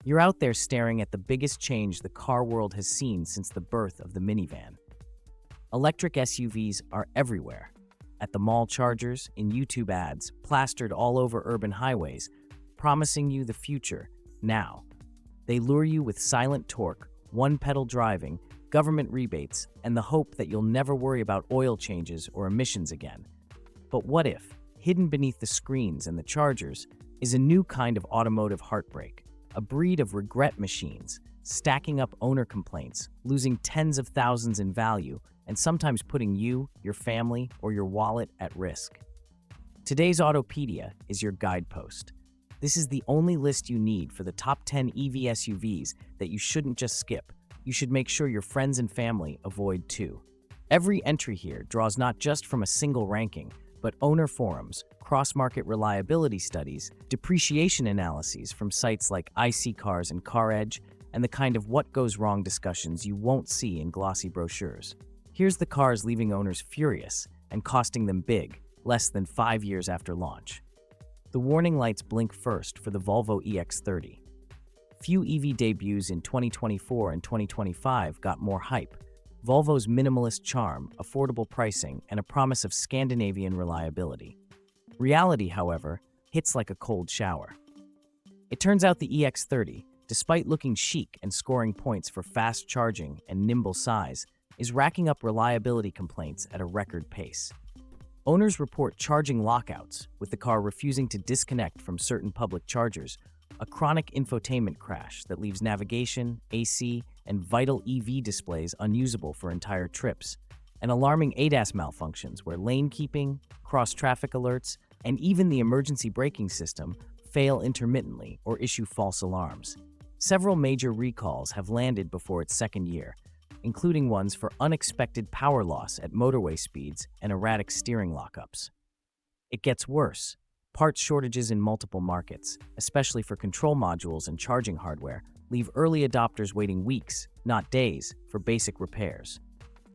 You're out there staring at the biggest change the car world has seen since the birth of the minivan. Electric SUVs are everywhere. At the mall chargers, in YouTube ads, plastered all over urban highways, promising you the future, now. They lure you with silent torque, one-pedal driving, government rebates, and the hope that you'll never worry about oil changes or emissions again. But what if, hidden beneath the screens and the chargers, is a new kind of automotive heartbreak? A breed of regret machines, stacking up owner complaints, losing tens of thousands in value, and sometimes putting you, your family, or your wallet at risk. Today's Autopedia is your guidepost. This is the only list you need for the top 10 EV SUVs that you shouldn't just skip. You should make sure your friends and family avoid too. Every entry here draws not just from a single ranking, but owner forums, cross-market reliability studies, depreciation analyses from sites like iSeeCars and CarEdge, and the kind of what goes wrong discussions you won't see in glossy brochures. Here's the cars leaving owners furious and costing them big, less than 5 years after launch. The warning lights blink first for the Volvo EX30. Few EV debuts in 2024 and 2025 got more hype. Volvo's minimalist charm, affordable pricing, and a promise of Scandinavian reliability. Reality, however, hits like a cold shower. It turns out the EX30, despite looking chic and scoring points for fast charging and nimble size, is racking up reliability complaints at a record pace. Owners report charging lockouts, with the car refusing to disconnect from certain public chargers, a chronic infotainment crash that leaves navigation, AC, and vital EV displays unusable for entire trips, and alarming ADAS malfunctions where lane keeping, cross-traffic alerts, and even the emergency braking system fail intermittently or issue false alarms. Several major recalls have landed before its second year, including ones for unexpected power loss at motorway speeds and erratic steering lockups. It gets worse. Parts shortages in multiple markets, especially for control modules and charging hardware, leave early adopters waiting weeks, not days, for basic repairs.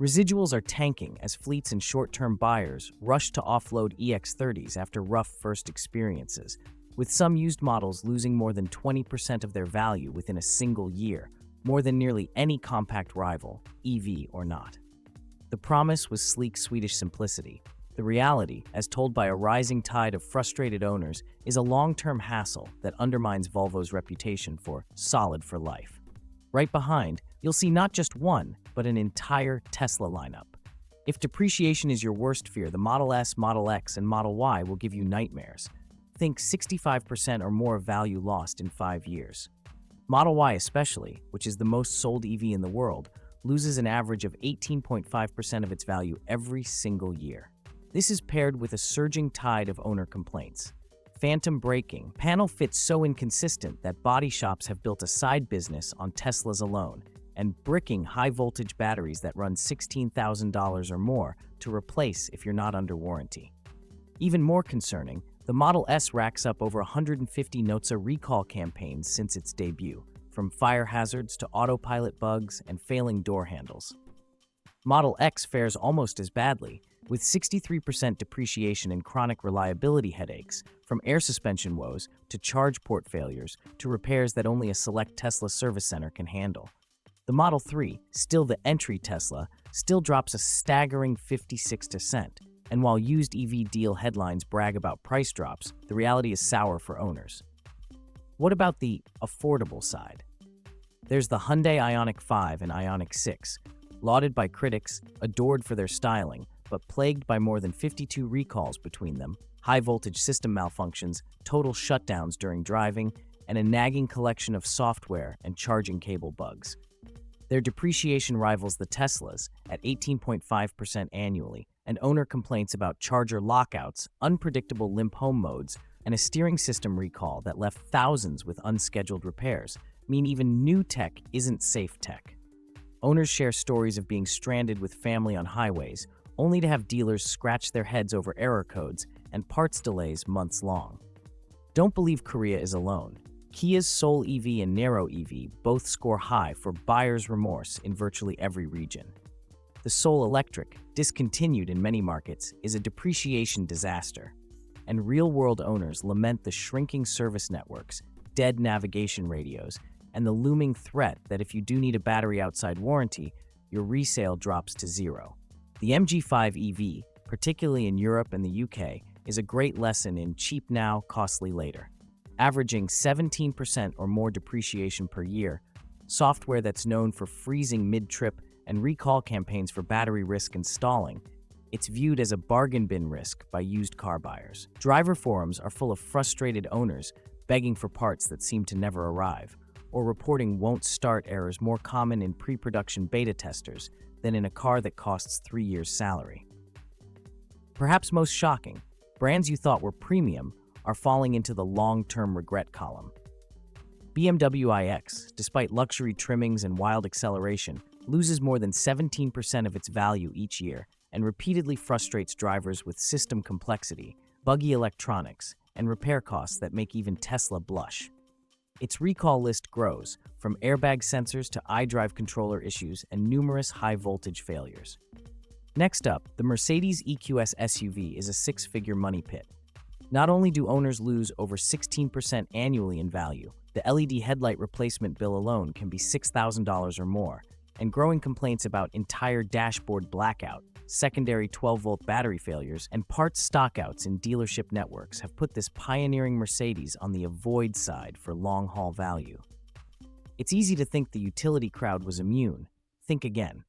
Residuals are tanking as fleets and short-term buyers rush to offload EX30s after rough first experiences, with some used models losing more than 20% of their value within a single year, more than nearly any compact rival, EV or not. The promise was sleek Swedish simplicity. The reality, as told by a rising tide of frustrated owners, is a long-term hassle that undermines Volvo's reputation for solid for life. Right behind, you'll see not just one, but an entire Tesla lineup. If depreciation is your worst fear, the Model S, Model X, and Model Y will give you nightmares. Think 65% or more value lost in 5 years. Model Y especially, which is the most sold EV in the world, loses an average of 18.5% of its value every single year. This is paired with a surging tide of owner complaints. Phantom braking, panel fits so inconsistent that body shops have built a side business on Teslas alone, and bricking high-voltage batteries that run $16,000 or more to replace if you're not under warranty. Even more concerning, the Model S racks up over 150 NHTSA recall campaigns since its debut, from fire hazards to autopilot bugs and failing door handles. Model X fares almost as badly, with 63% depreciation and chronic reliability headaches, from air suspension woes to charge port failures to repairs that only a select Tesla service center can handle. The Model 3, still the entry Tesla, still drops a staggering 56%, and while used EV deal headlines brag about price drops, the reality is sour for owners. What about the affordable side? There's the Hyundai Ioniq 5 and Ioniq 6, lauded by critics, adored for their styling, but plagued by more than 52 recalls between them, high-voltage system malfunctions, total shutdowns during driving, and a nagging collection of software and charging cable bugs. Their depreciation rivals the Teslas at 18.5% annually, and owner complaints about charger lockouts, unpredictable limp home modes, and a steering system recall that left thousands with unscheduled repairs mean even new tech isn't safe tech. Owners share stories of being stranded with family on highways, only to have dealers scratch their heads over error codes and parts delays months long. Don't believe Korea is alone. Kia's Soul EV and Nero EV both score high for buyer's remorse in virtually every region. The Soul Electric, discontinued in many markets, is a depreciation disaster, and real-world owners lament the shrinking service networks, dead navigation radios, and the looming threat that if you do need a battery outside warranty, your resale drops to zero. The MG5 EV, particularly in Europe and the UK, is a great lesson in cheap now, costly later. Averaging 17% or more depreciation per year, software that's known for freezing mid-trip, and recall campaigns for battery risk and stalling, it's viewed as a bargain bin risk by used car buyers. Driver forums are full of frustrated owners begging for parts that seem to never arrive, or reporting won't start errors more common in pre-production beta testers than in a car that costs 3 years' salary. Perhaps most shocking, brands you thought were premium are falling into the long-term regret column. BMW iX, despite luxury trimmings and wild acceleration, loses more than 17% of its value each year and repeatedly frustrates drivers with system complexity, buggy electronics, and repair costs that make even Tesla blush. Its recall list grows, from airbag sensors to iDrive controller issues and numerous high-voltage failures. Next up, the Mercedes EQS SUV is a six-figure money pit. Not only do owners lose over 16% annually in value, the LED headlight replacement bill alone can be $6,000 or more, and growing complaints about entire dashboard blackout, secondary 12-volt battery failures, and parts stockouts in dealership networks have put this pioneering Mercedes on the avoid side for long-haul value. It's easy to think the utility crowd was immune. Think again.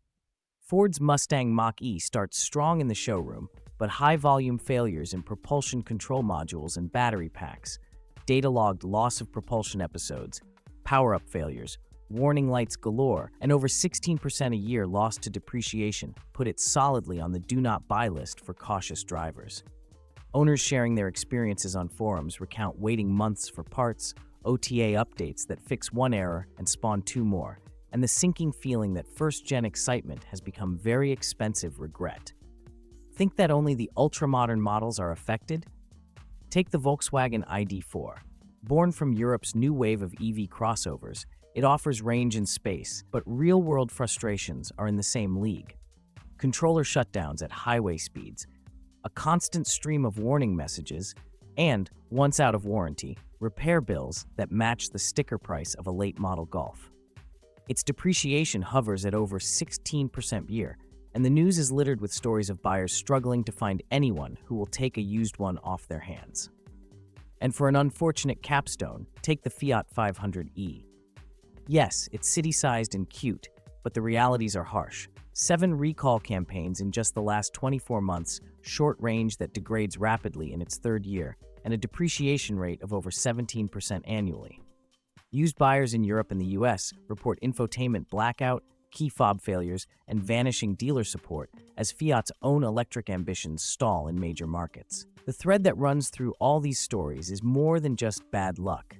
Ford's Mustang Mach-E starts strong in the showroom, but high-volume failures in propulsion control modules and battery packs, data-logged loss of propulsion episodes, power-up failures, warning lights galore, and over 16% a year lost to depreciation put it solidly on the do-not-buy list for cautious drivers. Owners sharing their experiences on forums recount waiting months for parts, OTA updates that fix one error and spawn two more, and the sinking feeling that first-gen excitement has become very expensive regret. Think that only the ultra-modern models are affected? Take the Volkswagen ID.4. Born from Europe's new wave of EV crossovers, it offers range and space, but real-world frustrations are in the same league. Controller shutdowns at highway speeds, a constant stream of warning messages, and, once out of warranty, repair bills that match the sticker price of a late-model Golf. Its depreciation hovers at over 16% per year, and the news is littered with stories of buyers struggling to find anyone who will take a used one off their hands. And for an unfortunate capstone, take the Fiat 500e. Yes, it's city-sized and cute, but the realities are harsh. 7 recall campaigns in just the last 24 months, short range that degrades rapidly in its third year, and a depreciation rate of over 17% annually. Used buyers in Europe and the US report infotainment blackout, key fob failures, and vanishing dealer support as Fiat's own electric ambitions stall in major markets. The thread that runs through all these stories is more than just bad luck.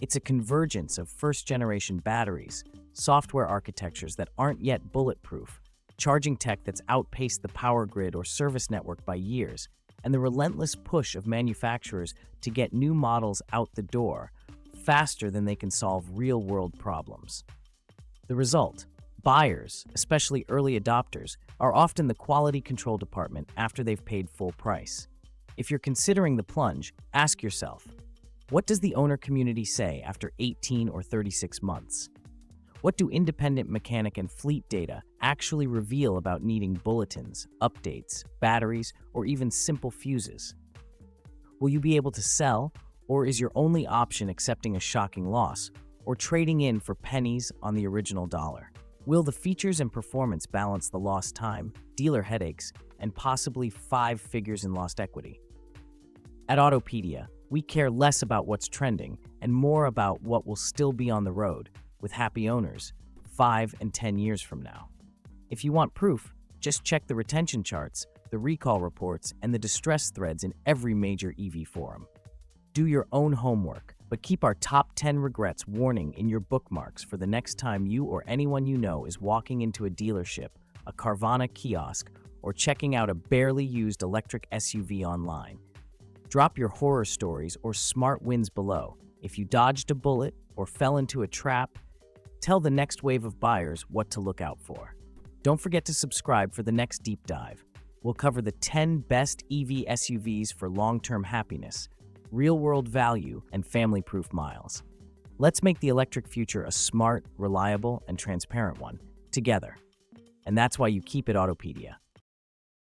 It's a convergence of first-generation batteries, software architectures that aren't yet bulletproof, charging tech that's outpaced the power grid or service network by years, and the relentless push of manufacturers to get new models out the door faster than they can solve real-world problems. The result: buyers, especially early adopters, are often the quality control department after they've paid full price. If you're considering the plunge, ask yourself, what does the owner community say after 18 or 36 months? What do independent mechanic and fleet data actually reveal about needing bulletins, updates, batteries, or even simple fuses? Will you be able to sell, or is your only option accepting a shocking loss, or trading in for pennies on the original dollar? Will the features and performance balance the lost time, dealer headaches, and possibly 5 figures in lost equity? At Autopedia, we care less about what's trending and more about what will still be on the road with happy owners 5 and 10 years from now. If you want proof, just check the retention charts, the recall reports, and the distress threads in every major EV forum. Do your own homework, but keep our top 10 regrets warning in your bookmarks for the next time you or anyone you know is walking into a dealership, a Carvana kiosk, or checking out a barely used electric SUV online. Drop your horror stories or smart wins below. If you dodged a bullet or fell into a trap, tell the next wave of buyers what to look out for. Don't forget to subscribe for the next deep dive. We'll cover the 10 best EV SUVs for long-term happiness, real-world value, and family-proof miles. Let's make the electric future a smart, reliable, and transparent one, together. And that's why you keep it Autopedia.